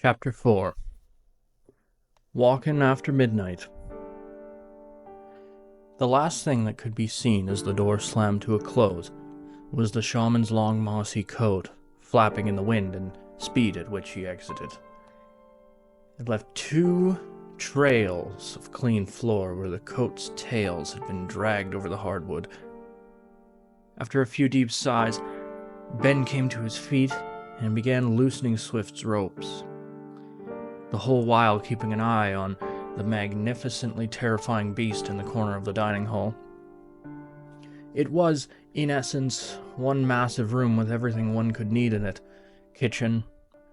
Chapter 4 Walkin' After Midnight. The last thing that could be seen as the door slammed to a close was the shaman's long mossy coat flapping in the wind and speed at which he exited. It left 2 trails of clean floor where the coat's tails had been dragged over the hardwood. After a few deep sighs, Ben came to his feet and began loosening Swift's ropes, the whole while keeping an eye on the magnificently terrifying beast in the corner of the dining hall. It was, in essence, one massive room with everything one could need in it: kitchen,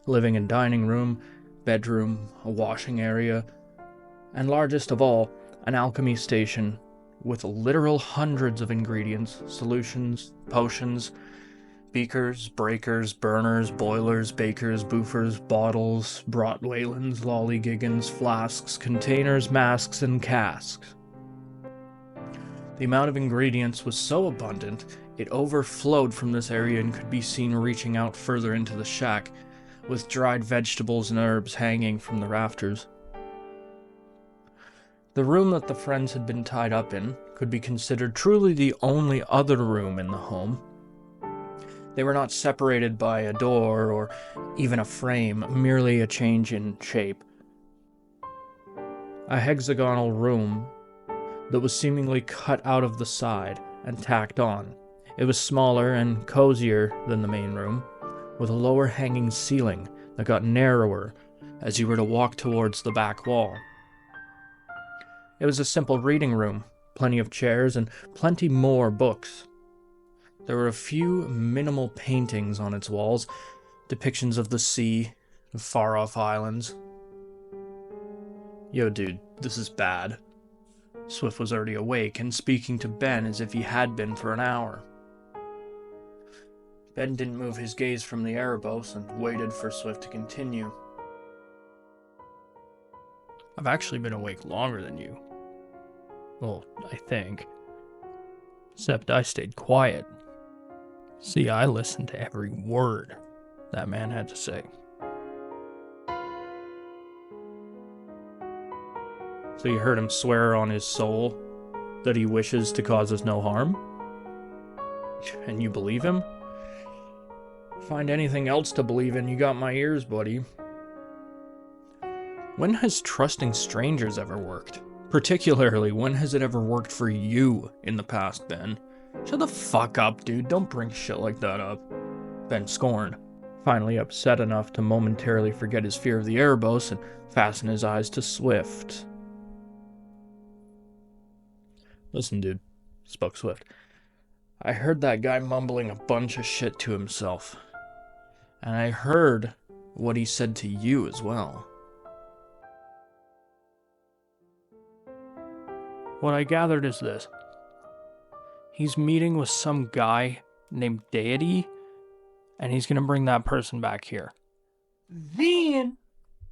living and dining room, bedroom, a washing area, and largest of all, an alchemy station with literal hundreds of ingredients, solutions, potions, beakers, breakers, burners, boilers, bakers, boofers, bottles, brought Waylands, lollygiggins, flasks, containers, masks, and casks. The amount of ingredients was so abundant, it overflowed from this area and could be seen reaching out further into the shack, with dried vegetables and herbs hanging from the rafters. The room that the friends had been tied up in could be considered truly the only other room in the home. They were not separated by a door or even a frame, merely a change in shape. A hexagonal room that was seemingly cut out of the side and tacked on. It was smaller and cozier than the main room, with a lower hanging ceiling that got narrower as you were to walk towards the back wall. It was a simple reading room, plenty of chairs and plenty more books. There were a few minimal paintings on its walls, depictions of the sea, of far-off islands. Yo, dude, this is bad. Swift was already awake and speaking to Ben as if he had been for an hour. Ben didn't move his gaze from the Erebos and waited for Swift to continue. I've actually been awake longer than you. Well, I think. Except I stayed quiet. See, I listened to every word that man had to say. So you heard him swear on his soul that he wishes to cause us no harm? And you believe him? Find anything else to believe in, you got my ears, buddy. When has trusting strangers ever worked? Particularly, when has it ever worked for you in the past, Ben? Shut the fuck up, dude. Don't bring shit like that up. Ben scorned, finally upset enough to momentarily forget his fear of the Erebos and fasten his eyes to Swift. Listen, dude, spoke Swift. I heard that guy mumbling a bunch of shit to himself. And I heard what he said to you as well. What I gathered is this. He's meeting with some guy named Deity, and he's going to bring that person back here. Then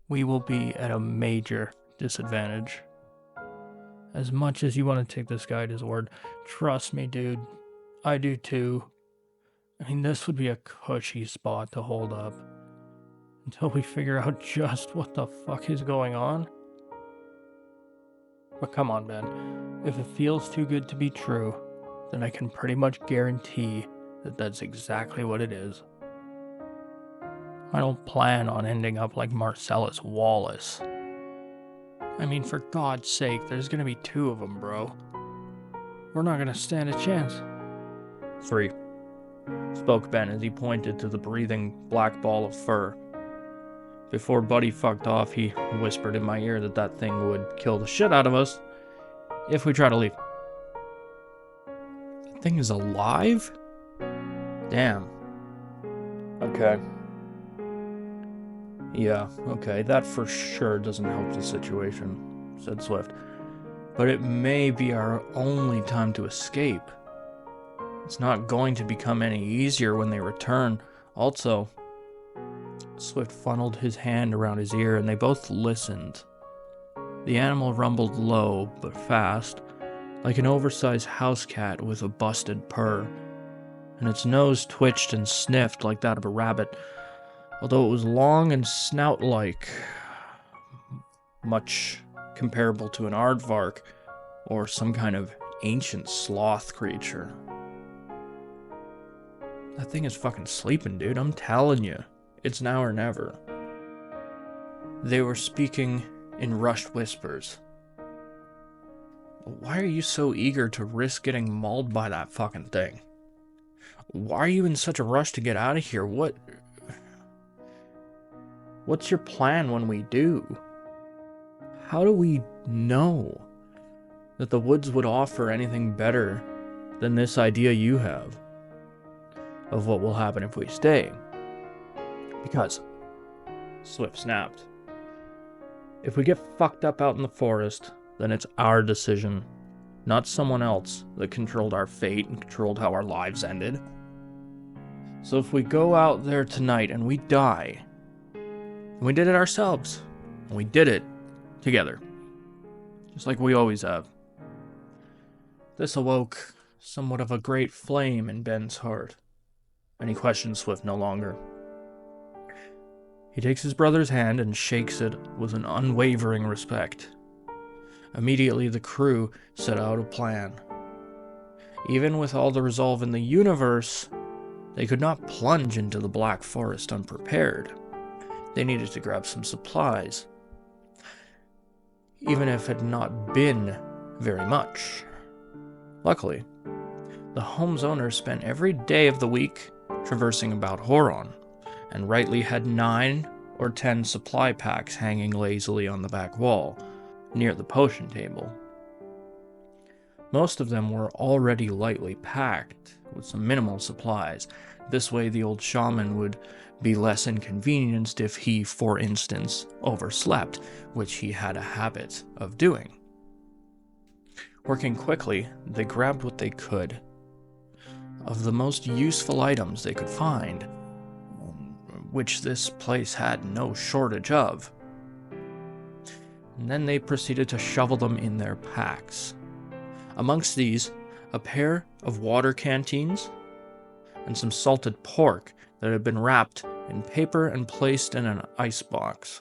we will be at a major disadvantage. As much as you want to take this guy at his word, trust me, dude, I do too. I mean, this would be a cushy spot to hold up until we figure out just what the fuck is going on. But come on, Ben, if it feels too good to be true, then I can pretty much guarantee that that's exactly what it is. I don't plan on ending up like Marcellus Wallace. I mean, for God's sake, there's gonna be 2 of them, bro. We're not gonna stand a chance. 3, spoke Ben as he pointed to the breathing black ball of fur. Before Buddy fucked off, he whispered in my ear that thing would kill the shit out of us if we try to leave. That thing is alive? Damn. Okay. Yeah, okay, that for sure doesn't help the situation, said Swift. But it may be our only time to escape. It's not going to become any easier when they return. Also, Swift funneled his hand around his ear and they both listened. The animal rumbled low but fast, like an oversized house cat with a busted purr, and its nose twitched and sniffed like that of a rabbit. although it was long and snout-like, much comparable to an aardvark or some kind of ancient sloth creature. That thing is fucking sleeping, dude. I'm telling you. It's now or never. They were speaking in rushed whispers. Why are you so eager to risk getting mauled by that fucking thing? Why are you in such a rush to get out of here? What's your plan when we do? How do we know that the woods would offer anything better than this idea you have of what will happen if we stay? Because, Swift snapped, if we get fucked up out in the forest, then it's our decision, not someone else that controlled our fate and controlled how our lives ended. So if we go out there tonight and we die, and we did it ourselves, and we did it together, just like we always have. This awoke somewhat of a great flame in Ben's heart, and he questioned Swift no longer. He takes his brother's hand and shakes it with an unwavering respect. Immediately the crew set out a plan. Even with all the resolve in the universe, they could not plunge into the Black Forest unprepared. They needed to grab some supplies, even if it had not been very much. Luckily, the home's owner spent every day of the week traversing about Horon, and rightly had 9 or 10 supply packs hanging lazily on the back wall, near the potion table. Most of them were already lightly packed, with some minimal supplies. This way the old shaman would be less inconvenienced if he, for instance, overslept, which he had a habit of doing. Working quickly, they grabbed what they could. Of the most useful items they could find, which this place had no shortage of. And then they proceeded to shovel them in their packs. Amongst these, a pair of water canteens and some salted pork that had been wrapped in paper and placed in an icebox.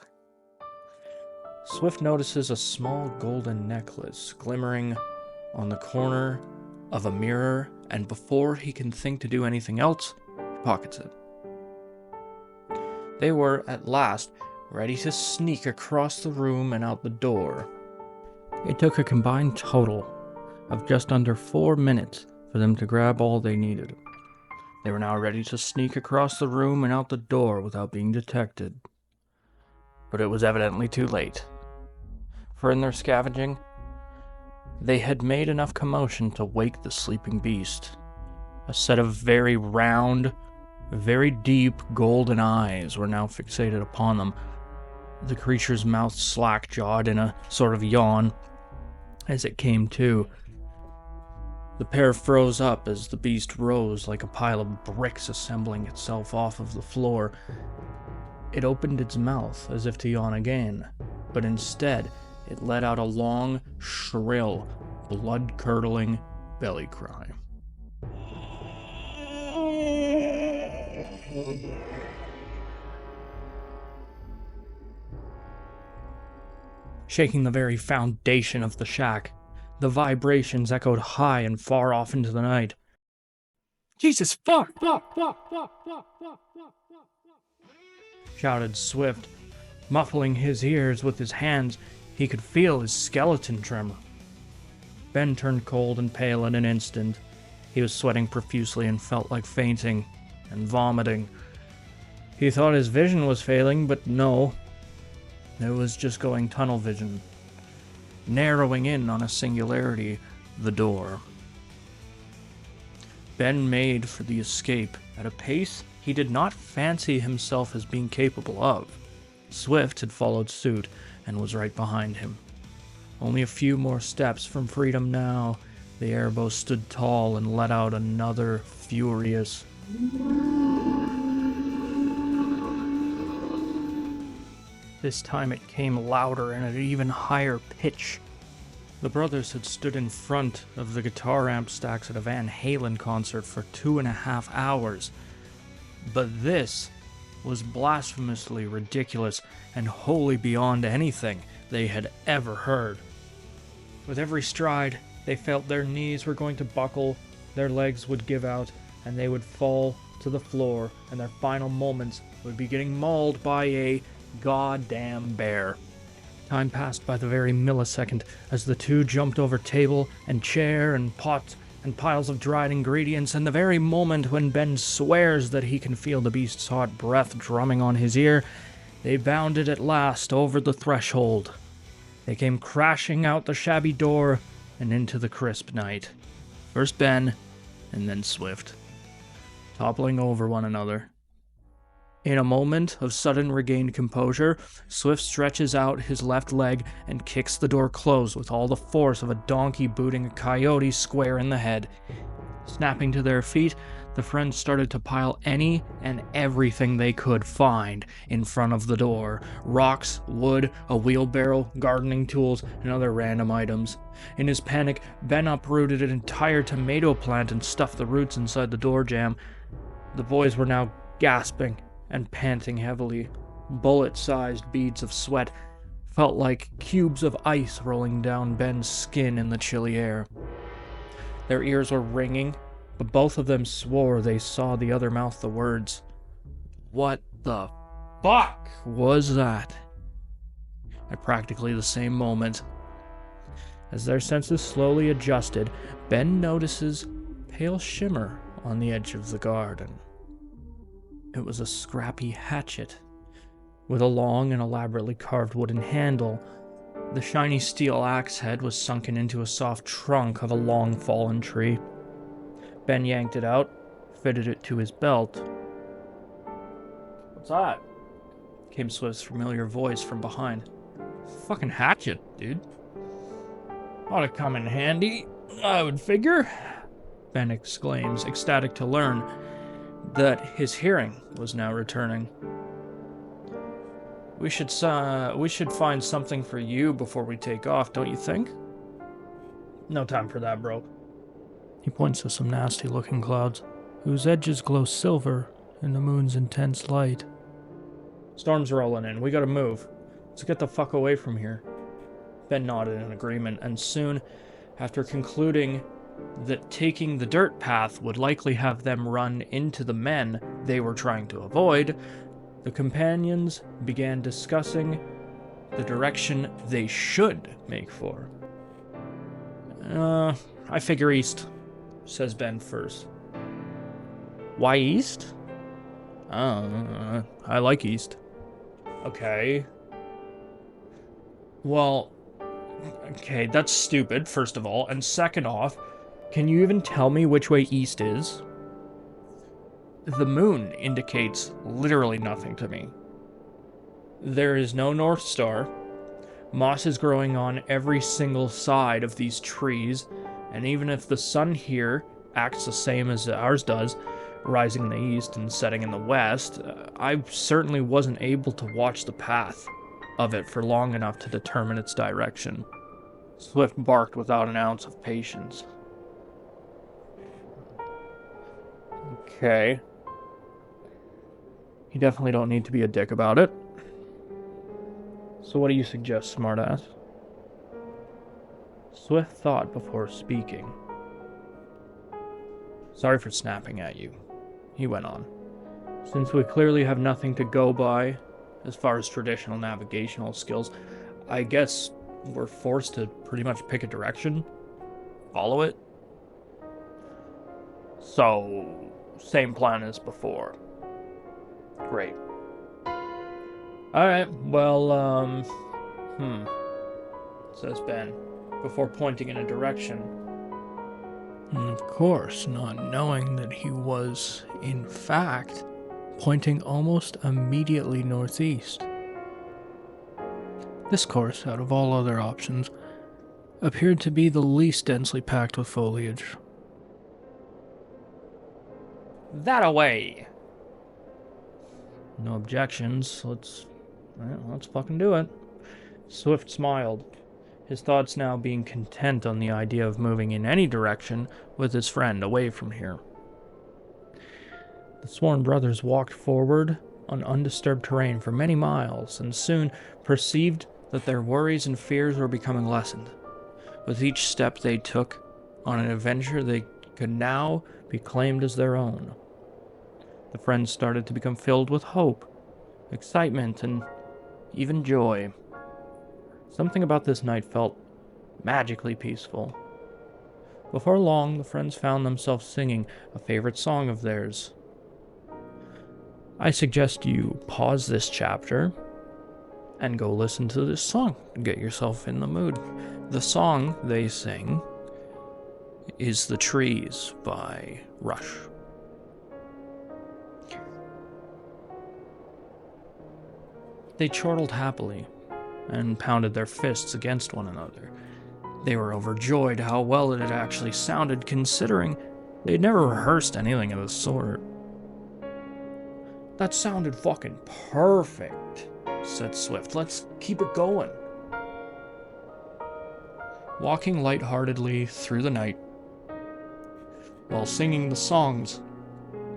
Swift notices a small golden necklace glimmering on the corner of a mirror, and before he can think to do anything else, he pockets it. They were, at last, ready to sneak across the room and out the door. It took a combined total of just under 4 minutes for them to grab all they needed. They were now ready to sneak across the room and out the door without being detected. But it was evidently too late. For in their scavenging, they had made enough commotion to wake the sleeping beast. A set of very round, very deep golden eyes were now fixated upon them. The creature's mouth slack-jawed in a sort of yawn as it came to. The pair froze up as the beast rose like a pile of bricks assembling itself off of the floor. It opened its mouth as if to yawn again, but instead it let out a long, shrill, blood-curdling belly cry. Shaking the very foundation of the shack, the vibrations echoed high and far off into the night. "Jesus fuck! Shouted Swift, muffling his ears with his hands. He could feel his skeleton tremor. Ben turned cold and pale in an instant. He was sweating profusely and felt like fainting and vomiting. He thought his vision was failing, but no. It was just going tunnel vision, narrowing in on a singularity, the door. Ben made for the escape at a pace he did not fancy himself as being capable of. Swift had followed suit and was right behind him. Only a few more steps from freedom now. The airbow stood tall and let out another furious This time it came louder and at an even higher pitch. The brothers had stood in front of the guitar amp stacks at a Van Halen concert for 2.5 hours. But this was blasphemously ridiculous and wholly beyond anything they had ever heard. With every stride, they felt their knees were going to buckle, their legs would give out, and they would fall to the floor, and their final moments would be getting mauled by a goddamn bear. Time passed by the very millisecond as the two jumped over table and chair and pot and piles of dried ingredients, and the very moment when Ben swears that he can feel the beast's hot breath drumming on his ear, they bounded at last over the threshold. They came crashing out the shabby door and into the crisp night. First Ben, and then Swift, toppling over one another. In a moment of sudden regained composure, Swift stretches out his left leg and kicks the door closed with all the force of a donkey booting a coyote square in the head. Snapping to their feet, the friends started to pile any and everything they could find in front of the door. Rocks, wood, a wheelbarrow, gardening tools, and other random items. In his panic, Ben uprooted an entire tomato plant and stuffed the roots inside the door jamb. The boys were now gasping and panting heavily. Bullet-sized beads of sweat felt like cubes of ice rolling down Ben's skin in the chilly air. Their ears were ringing, but both of them swore they saw the other mouth the words. What the fuck was that? At practically the same moment, as their senses slowly adjusted, Ben notices pale shimmer on the edge of the garden. It was a scrappy hatchet, with a long and elaborately carved wooden handle. The shiny steel axe head was sunken into a soft trunk of a long fallen tree. Ben yanked it out, fitted it to his belt. "What's that?" came Swift's familiar voice from behind. "Fucking hatchet, dude. Ought to come in handy, I would figure," Ben exclaims, ecstatic to learn that his hearing was now returning. We should find something for you before we take off, don't you think?" "No time for that, bro." He points to some nasty-looking clouds, whose edges glow silver in the moon's intense light. "Storm's rolling in. We gotta move. Let's get the fuck away from here." Ben nodded in agreement, and soon, after concluding that taking the dirt path would likely have them run into the men they were trying to avoid, the companions began discussing the direction they should make for. I figure east," says Ben first. "Why east?" I like east." "Okay. Well, okay, that's stupid, first of all, and second off, can you even tell me which way east is?" "The moon indicates literally nothing to me. There is no North Star. Moss is growing on every single side of these trees, and even if the sun here acts the same as ours does, rising in the east and setting in the west, I certainly wasn't able to watch the path of it for long enough to determine its direction." Swift barked without an ounce of patience. "Okay. You definitely don't need to be a dick about it. So what do you suggest, smartass?" Swift thought before speaking. "Sorry for snapping at you," he went on. "Since we clearly have nothing to go by as far as traditional navigational skills, I guess we're forced to pretty much pick a direction, follow it. So, same plan as before. Great. Alright, well, says Ben, before pointing in a direction. And of course, not knowing that he was, in fact, pointing almost immediately northeast. This course, out of all other options, appeared to be the least densely packed with foliage. "That away!" "No objections. Let's fucking do it." Swift smiled, his thoughts now being content on the idea of moving in any direction with his friend away from here. The sworn brothers walked forward on undisturbed terrain for many miles, and soon perceived that their worries and fears were becoming lessened. With each step they took on an adventure they could now be claimed as their own. The friends started to become filled with hope, excitement, and even joy. Something about this night felt magically peaceful. Before long, the friends found themselves singing a favorite song of theirs. I suggest you pause this chapter and go listen to this song and get yourself in the mood. The song they sing is The Trees by Rush. They chortled happily and pounded their fists against one another. They were overjoyed how well it had actually sounded, considering they had never rehearsed anything of the sort. "That sounded fucking perfect," said Swift. "Let's keep it going." Walking lightheartedly through the night, while singing the songs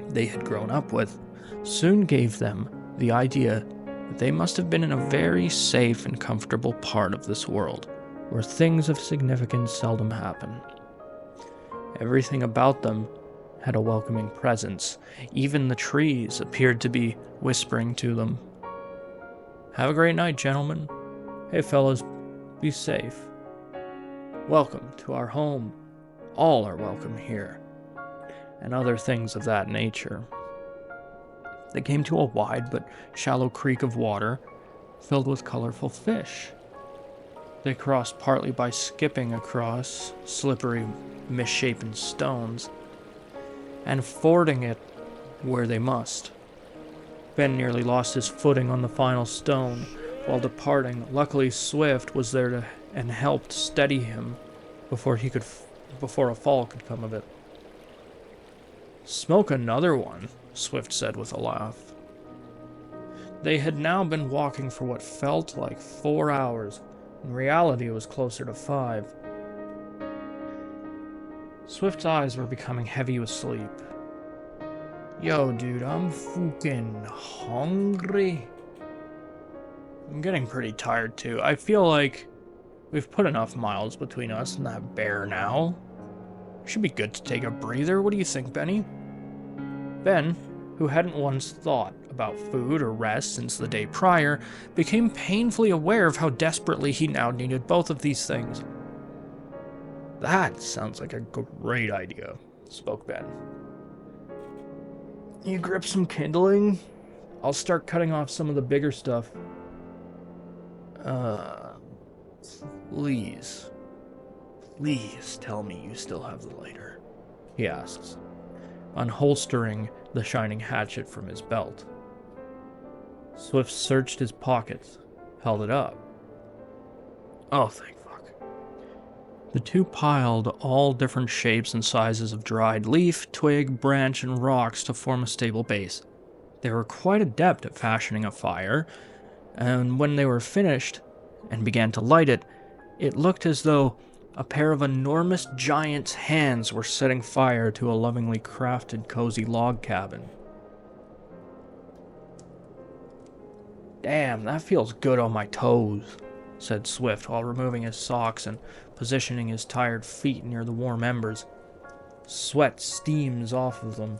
they had grown up with, soon gave them the idea that they must have been in a very safe and comfortable part of this world, where things of significance seldom happen. Everything about them had a welcoming presence. Even the trees appeared to be whispering to them. "Have a great night, gentlemen. Hey, fellas, be safe. Welcome to our home. All are welcome here." And other things of that nature. They came to a wide but shallow creek of water filled with colorful fish. They crossed partly by skipping across slippery, misshapen stones, and fording it where they must. Ben nearly lost his footing on the final stone while departing. Luckily, Swift was there and helped steady him before a fall could come of it. "Smoke another one," Swift said with a laugh. They had now been walking for what felt like 4 hours. In reality, it was closer to 5. Swift's eyes were becoming heavy with sleep. "Yo, dude, I'm fucking hungry." "I'm getting pretty tired, too. I feel like we've put enough miles between us and that bear now. Should be good to take a breather. What do you think, Benny?" Ben, who hadn't once thought about food or rest since the day prior, became painfully aware of how desperately he now needed both of these things. "That sounds like a great idea," spoke Ben. "You grip some kindling? I'll start cutting off some of the bigger stuff." Please tell me you still have the lighter," he asks, unholstering the shining hatchet from his belt. Swift searched his pockets, held it up. "Oh, thank fuck." The two piled all different shapes and sizes of dried leaf, twig, branch, and rocks to form a stable base. They were quite adept at fashioning a fire, and when they were finished and began to light it, it looked as though a pair of enormous giant's hands were setting fire to a lovingly crafted, cozy log cabin. "Damn, that feels good on my toes," said Swift while removing his socks and positioning his tired feet near the warm embers. Sweat steams off of them.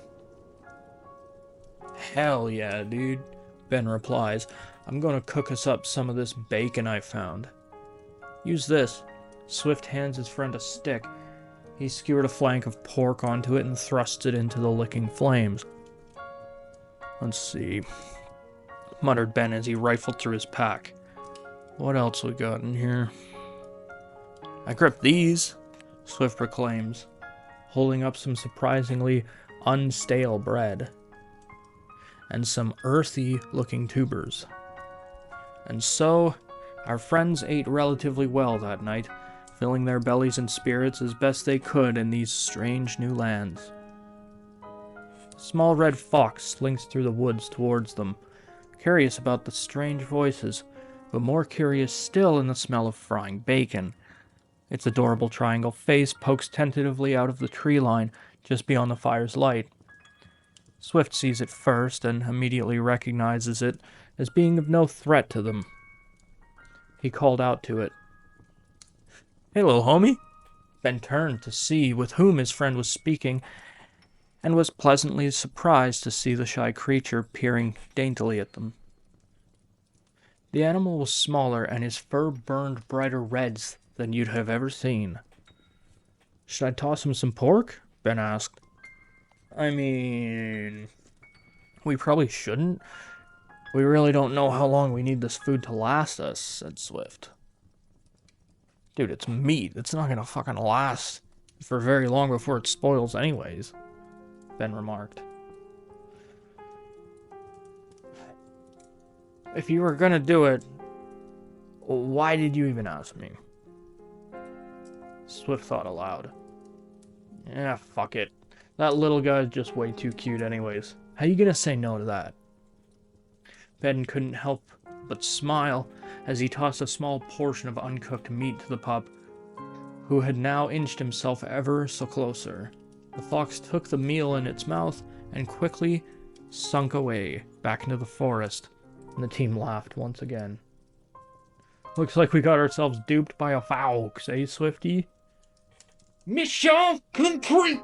"Hell yeah, dude," Ben replies. "I'm gonna cook us up some of this bacon I found." "Use this." Swift hands his friend a stick. He skewered a flank of pork onto it and thrust it into the licking flames. "Let's see," muttered Ben as he rifled through his pack. "What else we got in here?" "I gripped these," Swift proclaims, holding up some surprisingly unstale bread and some earthy-looking tubers. And so, our friends ate relatively well that night, filling their bellies and spirits as best they could in these strange new lands. A small red fox slinks through the woods towards them, curious about the strange voices, but more curious still in the smell of frying bacon. Its adorable triangle face pokes tentatively out of the tree line just beyond the fire's light. Swift sees it first and immediately recognizes it as being of no threat to them. He called out to it. "Hey, little homie." Ben turned to see with whom his friend was speaking, and was pleasantly surprised to see the shy creature peering daintily at them. The animal was smaller, and his fur burned brighter reds than you'd have ever seen. "Should I toss him some pork?" Ben asked. "I mean, we probably shouldn't. We really don't know how long we need this food to last us," said Swift. "Dude, it's meat. It's not gonna fucking last for very long before it spoils anyways," Ben remarked. "If you were gonna do it, why did you even ask me?" Swift thought aloud. "Yeah, fuck it. That little guy's just way too cute anyways. How you gonna say no to that?" Ben couldn't help but smile as he tossed a small portion of uncooked meat to the pup, who had now inched himself ever so closer. The fox took the meal in its mouth and quickly sunk away back into the forest, and the team laughed once again. "Looks like we got ourselves duped by a fox, eh, Swifty?" "Mission complete!"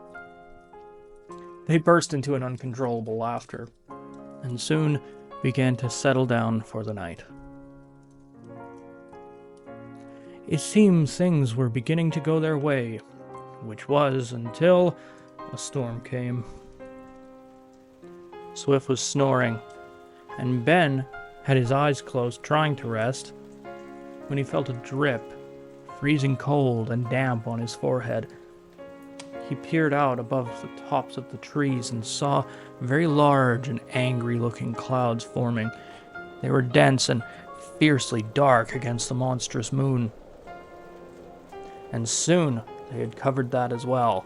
They burst into an uncontrollable laughter, and soon began to settle down for the night. It seems things were beginning to go their way, which was until a storm came. Swift was snoring, and Ben had his eyes closed trying to rest, when he felt a drip, freezing cold and damp on his forehead. He peered out above the tops of the trees and saw very large and angry-looking clouds forming. They were dense and fiercely dark against the monstrous moon. And soon they had covered that as well.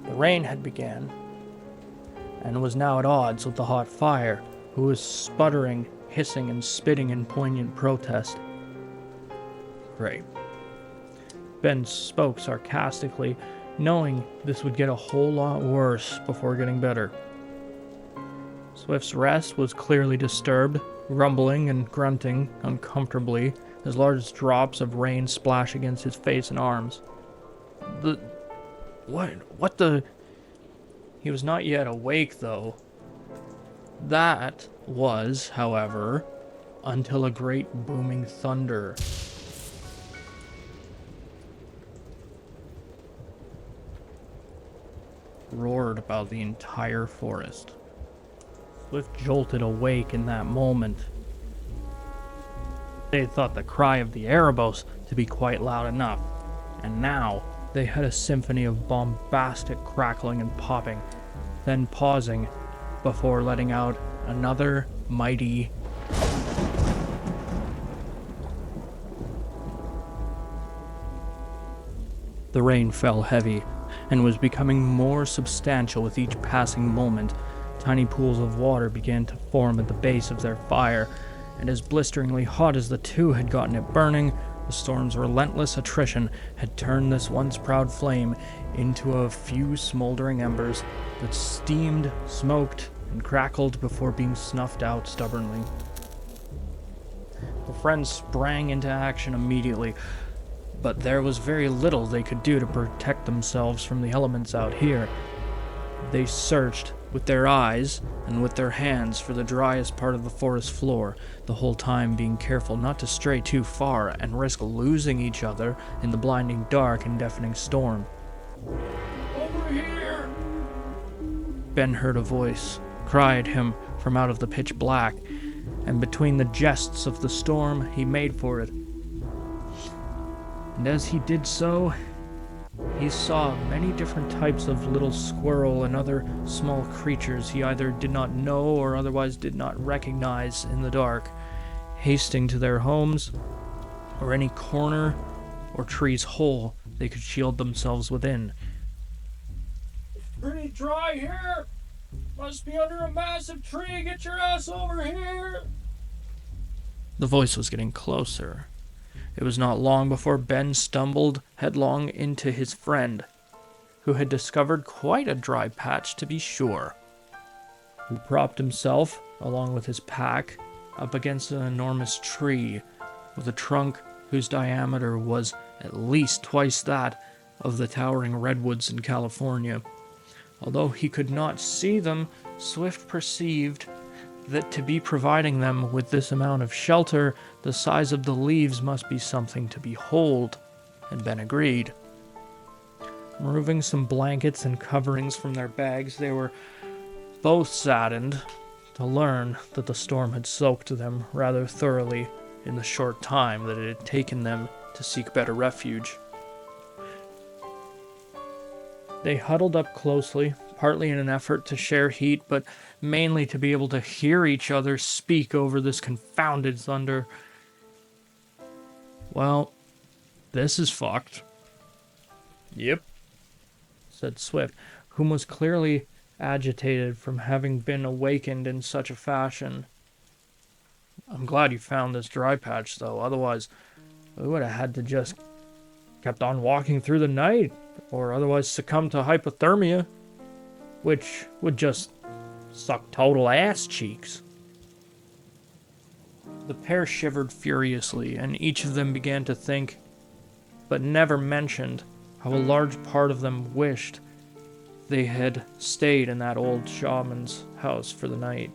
The rain had begun, and was now at odds with the hot fire, who was sputtering, hissing, and spitting in poignant protest. "Great." Ben spoke sarcastically, knowing this would get a whole lot worse before getting better. Swift's rest was clearly disturbed, rumbling and grunting uncomfortably as large drops of rain splashed against his face and arms. What the... He was not yet awake, though. That was, however, until a great booming thunder roared about the entire forest. Swift jolted awake in that moment. They had thought the cry of the Erebos to be quite loud enough, and now they had a symphony of bombastic crackling and popping, then pausing before letting out another mighty The rain fell heavy, and was becoming more substantial with each passing moment. Tiny pools of water began to form at the base of their fire, and as blisteringly hot as the two had gotten it burning, the storm's relentless attrition had turned this once proud flame into a few smoldering embers that steamed, smoked, and crackled before being snuffed out stubbornly. The friends sprang into action immediately, but there was very little they could do to protect themselves from the elements out here. They searched with their eyes and with their hands for the driest part of the forest floor, the whole time being careful not to stray too far and risk losing each other in the blinding dark and deafening storm. "Over here!" Ben heard a voice cry at him from out of the pitch black, and between the jests of the storm he made for it. And as he did so, he saw many different types of little squirrel and other small creatures he either did not know or otherwise did not recognize in the dark, hasting to their homes, or any corner or tree's hole they could shield themselves within. "It's pretty dry here. Must be under a massive tree. Get your ass over here." The voice was getting closer. It was not long before Ben stumbled headlong into his friend, who had discovered quite a dry patch to be sure. who propped himself, along with his pack, up against an enormous tree with a trunk whose diameter was at least twice that of the towering redwoods in California. Although he could not see them, Swift perceived that to be providing them with this amount of shelter, the size of the leaves must be something to behold, and Ben agreed. Removing some blankets and coverings from their bags, they were both saddened to learn that the storm had soaked them rather thoroughly in the short time that it had taken them to seek better refuge. They huddled up closely, partly in an effort to share heat, but mainly to be able to hear each other speak over this confounded thunder. "Well, this is fucked." "Yep," said Swift, whom was clearly agitated from having been awakened in such a fashion. "I'm glad you found this dry patch, though. Otherwise, we would have had to just kept on walking through the night, or otherwise succumb to hypothermia, which would just suck total ass cheeks." The pair shivered furiously, and each of them began to think, but never mentioned, how a large part of them wished they had stayed in that old shaman's house for the night.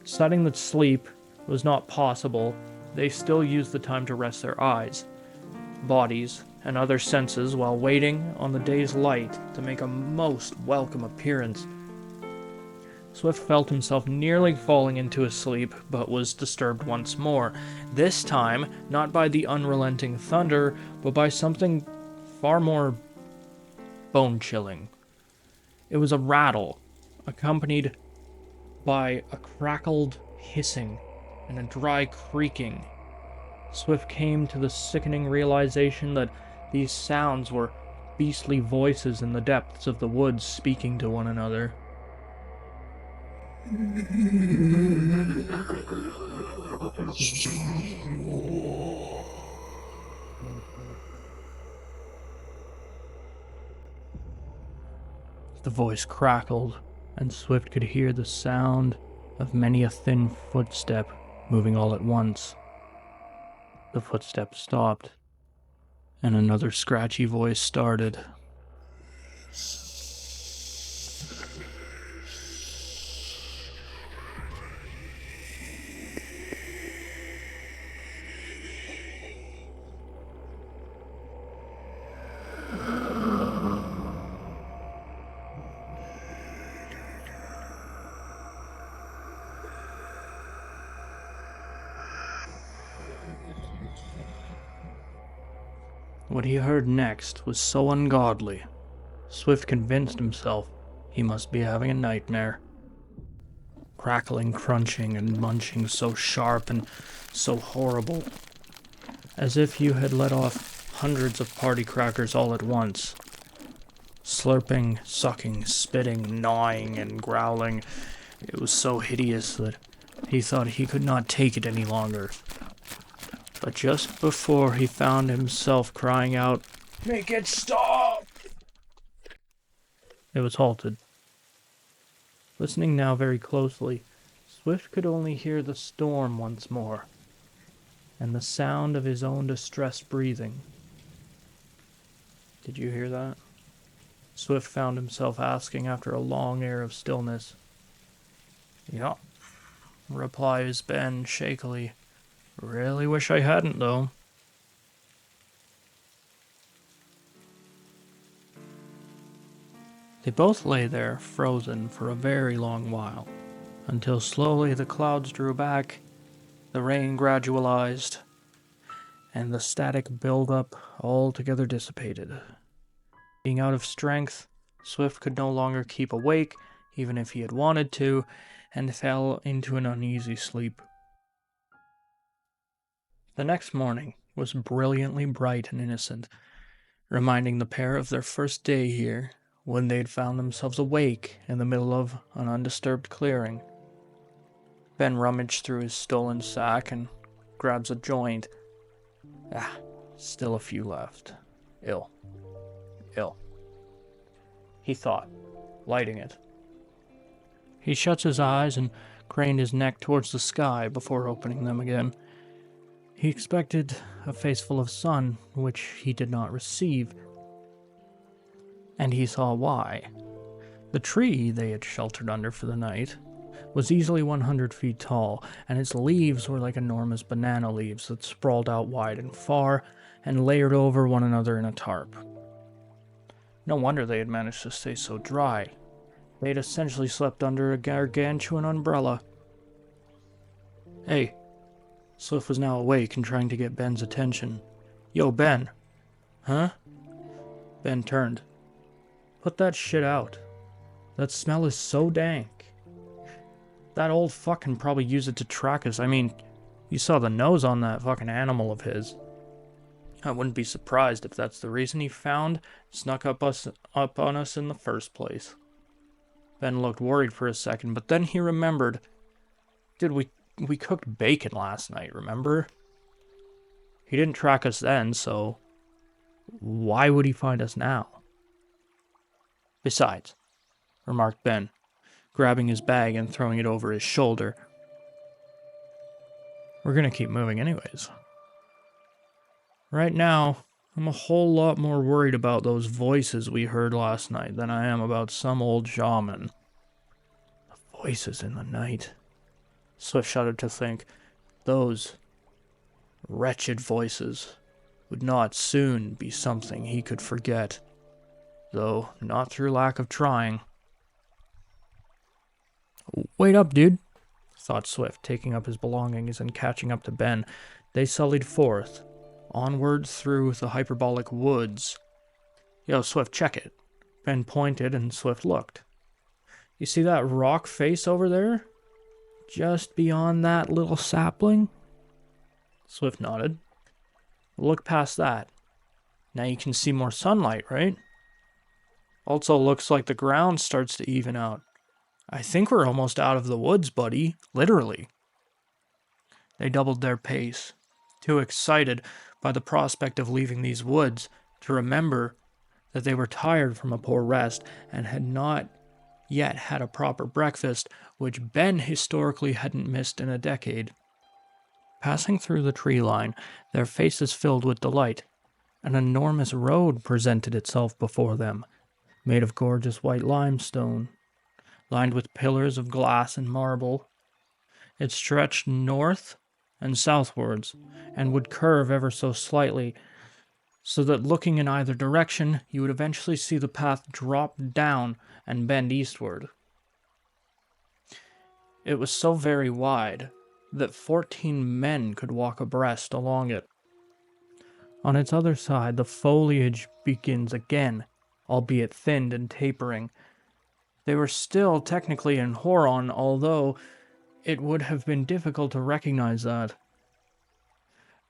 Deciding that sleep was not possible, they still used the time to rest their eyes, bodies, and other senses while waiting on the day's light to make a most welcome appearance. Swift felt himself nearly falling into a sleep, but was disturbed once more, this time not by the unrelenting thunder, but by something far more bone-chilling. It was a rattle, accompanied by a crackled hissing and a dry creaking. Swift came to the sickening realization that these sounds were beastly voices in the depths of the woods speaking to one another. The voice crackled, and Swift could hear the sound of many a thin footstep moving all at once. The footsteps stopped, and another scratchy voice started. What he heard next was so ungodly, Swift convinced himself he must be having a nightmare. Crackling, crunching, and munching so sharp and so horrible, as if you had let off hundreds of party crackers all at once. Slurping, sucking, spitting, gnawing, and growling, it was so hideous that he thought he could not take it any longer. But just before he found himself crying out, "Make it stop!" it was halted. Listening now very closely, Swift could only hear the storm once more, and the sound of his own distressed breathing. "Did you hear that?" Swift found himself asking after a long air of stillness. "Yup," replies Ben shakily. "Really wish I hadn't, though." They both lay there, frozen, for a very long while, until slowly the clouds drew back, the rain gradualized, and the static buildup altogether dissipated. Being out of strength, Swift could no longer keep awake, even if he had wanted to, and fell into an uneasy sleep. The next morning was brilliantly bright and innocent, reminding the pair of their first day here, when they'd found themselves awake in the middle of an undisturbed clearing. Ben rummaged through his stolen sack and grabs a joint. Still a few left. Ill, he thought, lighting it. He shuts his eyes and craned his neck towards the sky before opening them again. He expected a face full of sun, which he did not receive, and he saw why. The tree they had sheltered under for the night was easily 100 feet tall, and its leaves were like enormous banana leaves that sprawled out wide and far and layered over one another in a tarp. No wonder they had managed to stay so dry. They had essentially slept under a gargantuan umbrella. Hey. Swift was now awake and trying to get Ben's attention. Yo, Ben. Huh? Ben turned. Put that shit out. That smell is so dank. That old fuck can probably use it to track us. I mean, you saw the nose on that fucking animal of his. I wouldn't be surprised if that's the reason he snuck up on us in the first place. Ben looked worried for a second, but then he remembered. Dude, we cooked bacon last night, remember? He didn't track us then, so why would he find us now? Besides, remarked Ben, grabbing his bag and throwing it over his shoulder, we're gonna keep moving anyways. Right now, I'm a whole lot more worried about those voices we heard last night than I am about some old shaman. The voices in the night. Swift shuddered to think. Those wretched voices would not soon be something he could forget, though not through lack of trying. Wait up, dude, thought Swift, taking up his belongings and catching up to Ben. They sullied forth, onward through the hyperbolic woods. Yo, Swift, check it. Ben pointed and Swift looked. You see that rock face over there? Just beyond that little sapling? Swift nodded. Look past that. Now you can see more sunlight, right? Also looks like the ground starts to even out. I think we're almost out of the woods, buddy. Literally. They doubled their pace, too excited by the prospect of leaving these woods to remember that they were tired from a poor rest and had not yet had a proper breakfast, which Ben historically hadn't missed in a decade. Passing through the tree line, their faces filled with delight. An enormous road presented itself before them, made of gorgeous white limestone, lined with pillars of glass and marble. It stretched north and southwards, and would curve ever so slightly, so that looking in either direction, you would eventually see the path drop down and bend eastward. It was so very wide that 14 men could walk abreast along it. On its other side, the foliage begins again, albeit thinned and tapering. They were still technically in Horon, although it would have been difficult to recognize that,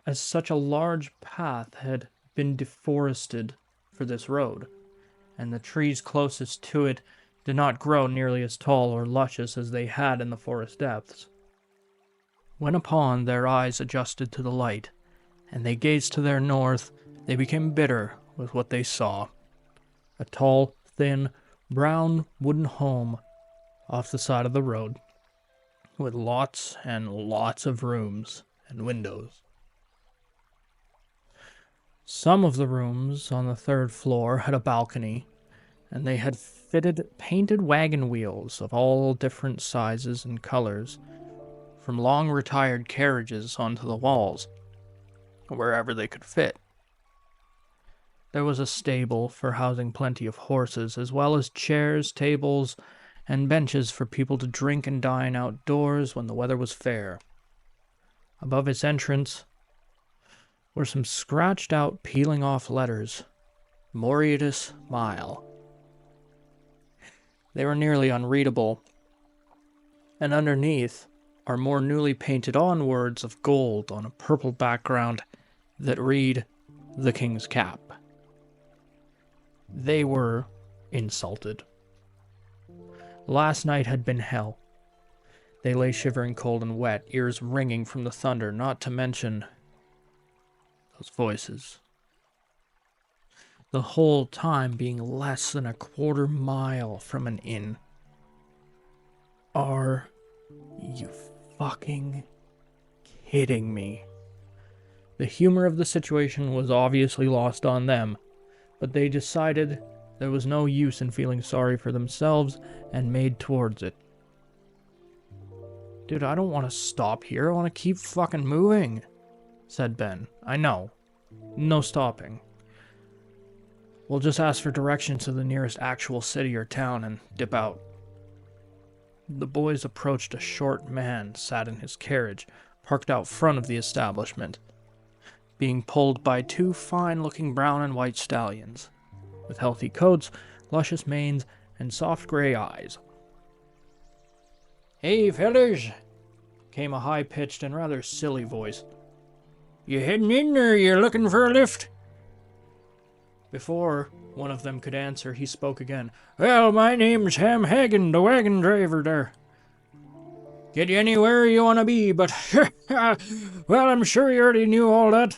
as such a large path had been deforested for this road, and the trees closest to it did not grow nearly as tall or luscious as they had in the forest depths. When upon their eyes adjusted to the light, and they gazed to their north, they became bitter with what they saw. A tall, thin, brown wooden home off the side of the road, with lots and lots of rooms and windows. Some of the rooms on the third floor had a balcony, and they had fitted painted wagon wheels of all different sizes and colors from long retired carriages onto the walls, wherever they could fit. There was a stable for housing plenty of horses, as well as chairs, tables, and benches for people to drink and dine outdoors when the weather was fair. Above its entrance were some scratched-out, peeling-off letters. Moriatus Mile. They were nearly unreadable, and underneath are more newly painted-on words of gold on a purple background that read, The King's Cap. They were insulted. Last night had been hell. They lay shivering cold and wet, ears ringing from the thunder, not to mention those voices. The whole time being less than a quarter mile from an inn. Are you fucking kidding me? The humor of the situation was obviously lost on them, but they decided there was no use in feeling sorry for themselves and made towards it. Dude, I don't want to stop here. I want to keep fucking moving, said Ben. I know. No stopping. We'll just ask for directions to the nearest actual city or town and dip out. The boys approached a short man sat in his carriage, parked out front of the establishment, being pulled by two fine-looking brown and white stallions, with healthy coats, luscious manes, and soft gray eyes. "Hey, fellers," came a high-pitched and rather silly voice. "You heading in, or you looking for a lift?" Before one of them could answer, he spoke again. "Well, my name's Ham Hagen, the wagon driver there. Get you anywhere you want to be, but... well, I'm sure you already knew all that.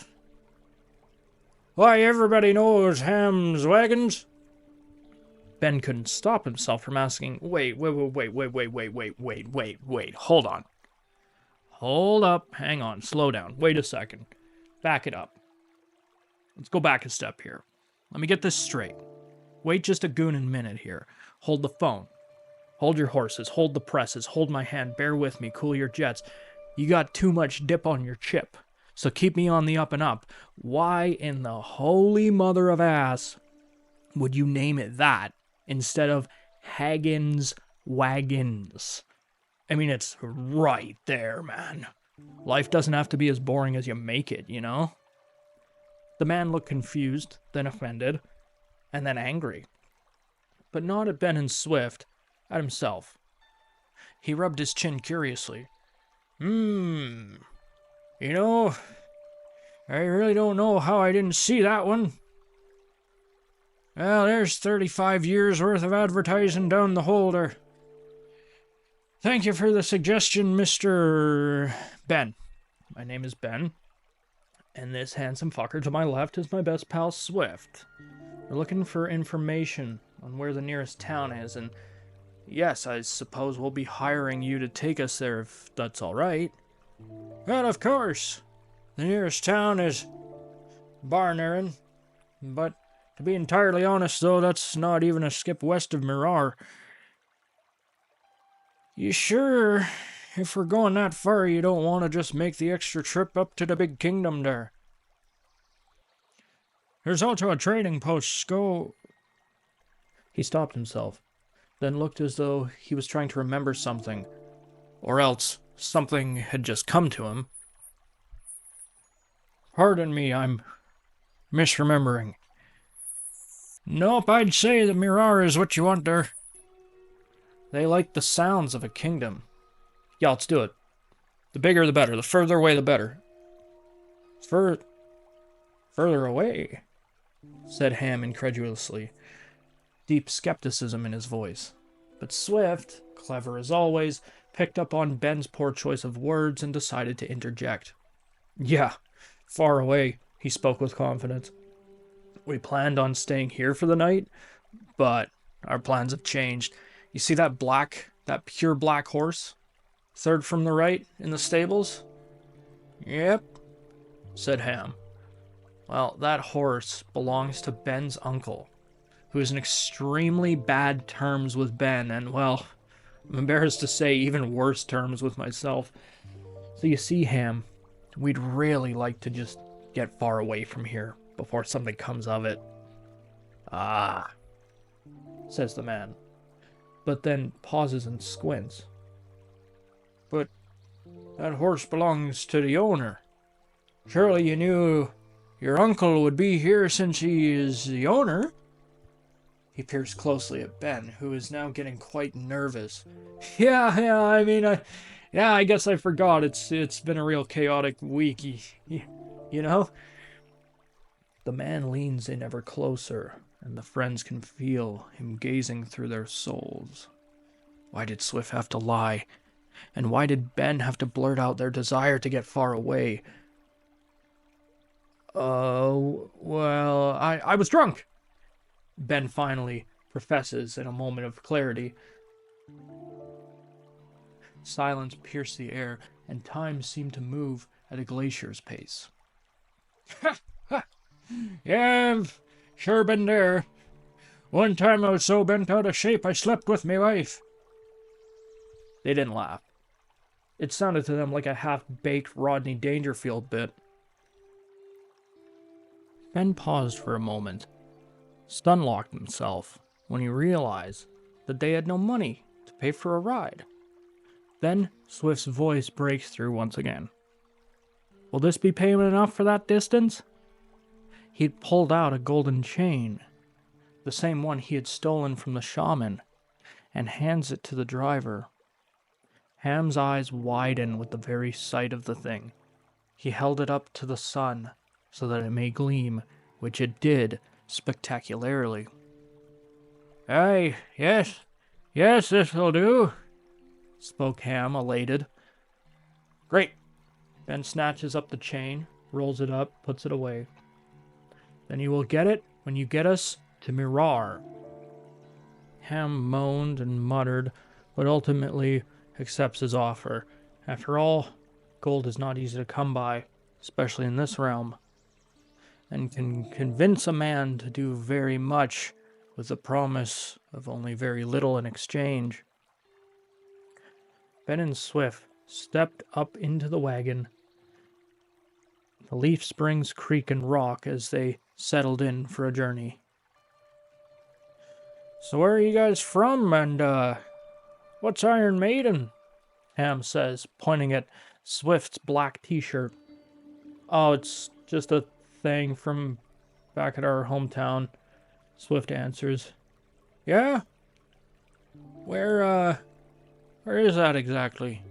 Why, everybody knows Ham's wagons." Ben couldn't stop himself from asking, wait, hold on. Hold up, hang on, slow down, wait a second. Back it up. Let's go back a step here. Let me get this straight. Wait just a goonin' minute here. Hold the phone. Hold your horses, hold the presses, hold my hand, bear with me, cool your jets. You got too much dip on your chip, so keep me on the up and up. Why in the holy mother of ass would you name it that instead of Hagen's Wagons? I mean, it's right there, man. Life doesn't have to be as boring as you make it, you know? The man looked confused, then offended, and then angry. But not at Ben and Swift, at himself. He rubbed his chin curiously. You know, I really don't know how I didn't see that one. Well, there's 35 years worth of advertising down the holder. Thank you for the suggestion, Mr. Ben. My name is Ben. And this handsome fucker to my left is my best pal, Swift. We're looking for information on where the nearest town is, and yes, I suppose we'll be hiring you to take us there if that's all right. Well, of course. The nearest town is Barnarin, but to be entirely honest, though, that's not even a skip west of Mirar. You sure, if we're going that far, you don't want to just make the extra trip up to the big kingdom there? There's also a trading post, He stopped himself, then looked as though he was trying to remember something, or else something had just come to him. Pardon me, I'm misremembering. Nope, I'd say that Mirar is what you want there. They like the sounds of a kingdom. Yeah, let's do it. The bigger the better. The further away the better. Further away, said Ham incredulously, deep skepticism in his voice. But Swift, clever as always, picked up on Ben's poor choice of words and decided to interject. Yeah, far away, he spoke with confidence. We planned on staying here for the night, but our plans have changed. You see that pure black horse? Third from the right in the stables? Yep, said Ham. Well, that horse belongs to Ben's uncle, who is in extremely bad terms with Ben, and, well, I'm embarrassed to say even worse terms with myself. So you see, Ham, we'd really like to just get far away from here before something comes of it. Ah, says the man, but then pauses and squints. But that horse belongs to the owner. Surely you knew your uncle would be here since he is the owner? He peers closely at Ben, who is now getting quite nervous. Yeah, I guess I forgot. It's been a real chaotic week, you know? The man leans in ever closer, and the friends can feel him gazing through their souls. Why did Swift have to lie? And why did Ben have to blurt out their desire to get far away? Well, I was drunk, Ben finally professes in a moment of clarity. Silence pierced the air, and time seemed to move at a glacier's pace. "Ha! Ha! Yeah, I've sure been there. One time I was so bent out of shape I slept with me wife." They didn't laugh. It sounded to them like a half-baked Rodney Dangerfield bit. Ben paused for a moment, stun-locked himself, when he realized that they had no money to pay for a ride. Then Swift's voice breaks through once again. "Will this be payment enough for that distance?" He'd pulled out a golden chain, the same one he had stolen from the shaman, and hands it to the driver. Ham's eyes widen with the very sight of the thing. He held it up to the sun so that it may gleam, which it did spectacularly. "Aye, yes, this'll do," spoke Ham, elated. "Great." Ben snatches up the chain, rolls it up, puts it away. "Then you will get it when you get us to Mirar." Ham moaned and muttered, but ultimately accepts his offer. After all, gold is not easy to come by, especially in this realm, and can convince a man to do very much with the promise of only very little in exchange. Ben and Swift stepped up into the wagon. The leaf springs creak and rock as they settled in for a journey. "So where are you guys from, and what's Iron Maiden?" Ham says, pointing at Swift's black t-shirt. "Oh, it's just a thing from back at our hometown," Swift answers. "Yeah? Where is that exactly?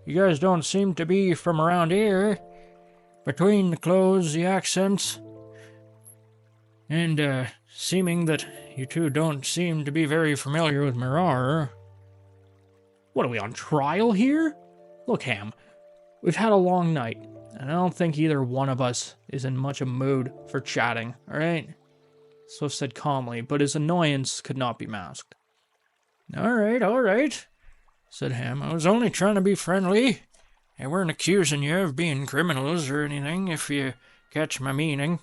You guys don't seem to be from around here. Between the clothes, the accents, and seeming that you two don't seem to be very familiar with Mirar." "What, are we on trial here? Look, Ham, we've had a long night, and I don't think either one of us is in much a mood for chatting, all right?" Swift said calmly, but his annoyance could not be masked. All right, said Ham. "I was only trying to be friendly. I weren't accusing you of being criminals or anything, if you catch my meaning.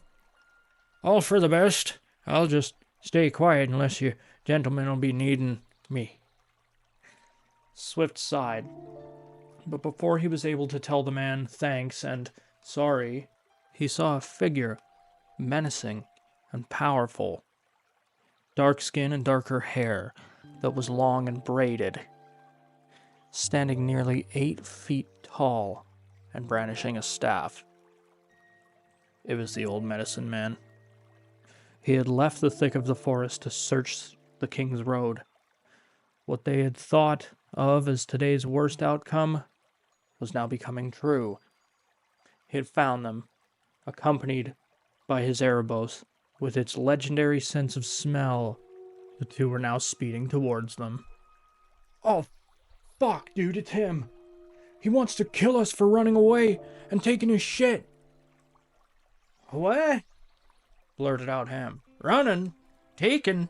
All for the best. I'll just stay quiet unless you gentlemen will be needing me." Swift sighed, but before he was able to tell the man thanks and sorry, he saw a figure, menacing and powerful, dark skin and darker hair that was long and braided, standing nearly 8 feet tall and brandishing a staff. It was the old medicine man. He had left the thick of the forest to search the King's Road. What they had thought of as today's worst outcome was now becoming true. He had found them, accompanied by his Erebos. With its legendary sense of smell, the two were now speeding towards them. "Oh, fuck, dude, it's him. He wants to kill us for running away and taking his shit." "What?" blurted out Ham. "Running? Taken?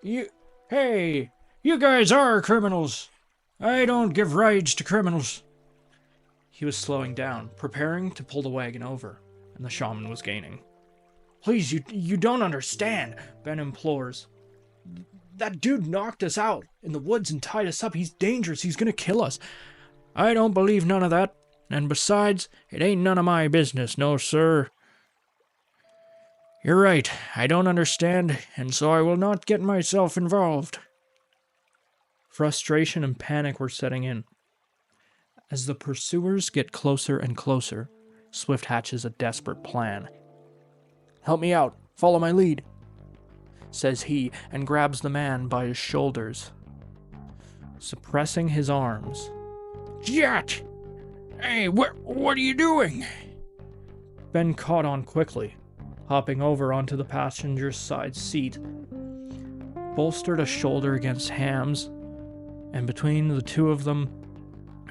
Hey, you guys are criminals. I don't give rides to criminals." He was slowing down, preparing to pull the wagon over, and the shaman was gaining. "Please, you don't understand," Ben implores. "That dude knocked us out in the woods and tied us up. He's dangerous. He's gonna kill us." "I don't believe none of that. And besides, it ain't none of my business, no sir." "You're right. I don't understand, and so I will not get myself involved." Frustration and panic were setting in. As the pursuers get closer and closer, Swift hatches a desperate plan. "Help me out. Follow my lead," says he, and grabs the man by his shoulders. Suppressing his arms. "Jet! Hey, what are you doing?" Ben caught on quickly, hopping over onto the passenger's side seat, bolstered a shoulder against Ham's, and between the two of them,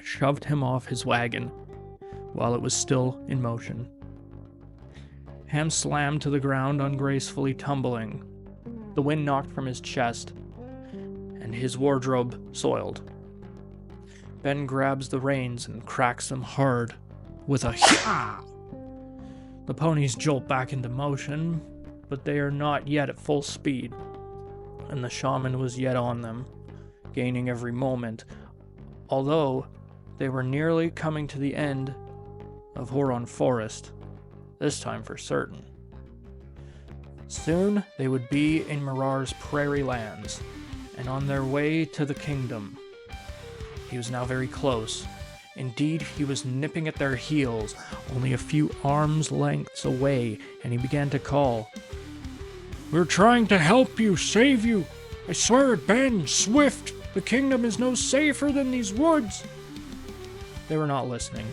shoved him off his wagon while it was still in motion. Ham slammed to the ground, ungracefully tumbling. The wind knocked from his chest, and his wardrobe soiled. Ben grabs the reins and cracks them hard with a "Hya!" The ponies jolt back into motion, but they are not yet at full speed, and the shaman was yet on them, gaining every moment, although they were nearly coming to the end of Huron Forest, this time for certain. Soon they would be in Mirar's prairie lands, and on their way to the kingdom. He was now very close. Indeed, he was nipping at their heels, only a few arms' lengths away, and he began to call. "We're trying to help you, save you. I swear it, Ben, swift! The kingdom is no safer than these woods!" They were not listening,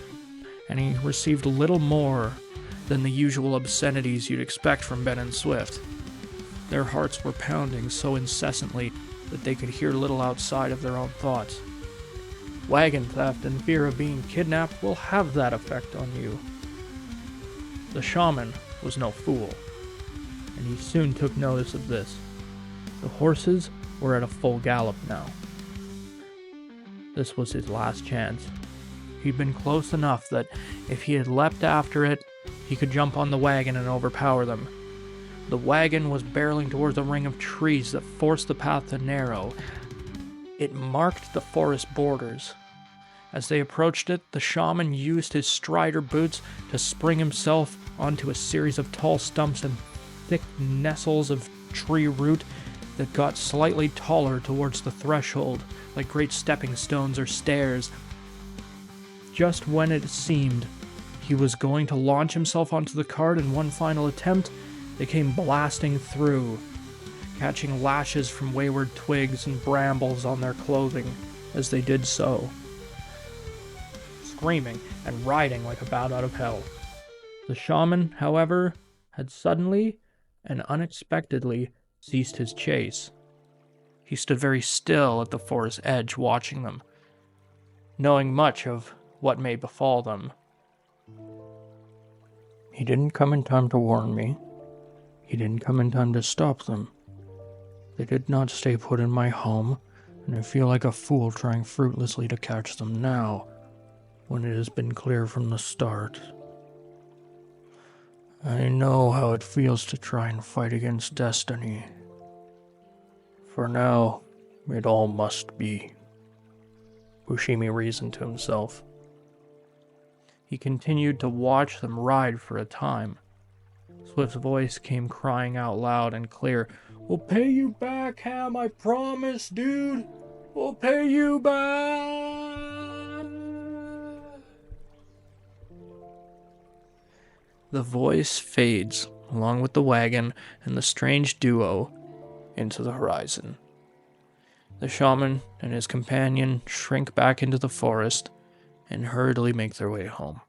and he received little more than the usual obscenities you'd expect from Ben and Swift. Their hearts were pounding so incessantly that they could hear little outside of their own thoughts. Wagon theft and fear of being kidnapped will have that effect on you. The shaman was no fool, and he soon took notice of this. The horses were at a full gallop now. This was his last chance. He'd been close enough that if he had leapt after it, he could jump on the wagon and overpower them. The wagon was barreling towards a ring of trees that forced the path to narrow. It marked the forest borders. As they approached it, the shaman used his strider boots to spring himself onto a series of tall stumps and thick nestles of tree root that got slightly taller towards the threshold, like great stepping stones or stairs. Just when it seemed he was going to launch himself onto the cart in one final attempt, they came blasting through, catching lashes from wayward twigs and brambles on their clothing as they did so, screaming and riding like a bat out of hell. The shaman, however, had suddenly and unexpectedly ceased his chase. He stood very still at the forest edge watching them, knowing much of what may befall them. He didn't come in time to warn me. He didn't come in time to stop them. They did not stay put in my home, and I feel like a fool trying fruitlessly to catch them now, when it has been clear from the start. I know how it feels to try and fight against destiny. For now, it all must be. Bushimi reasoned to himself. He continued to watch them ride for a time. Swift's voice came crying out loud and clear. "We'll pay you back, Ham, I promise, dude! We'll pay you back!" The voice fades, along with the wagon and the strange duo, into the horizon. The shaman and his companion shrink back into the forest and hurriedly make their way home.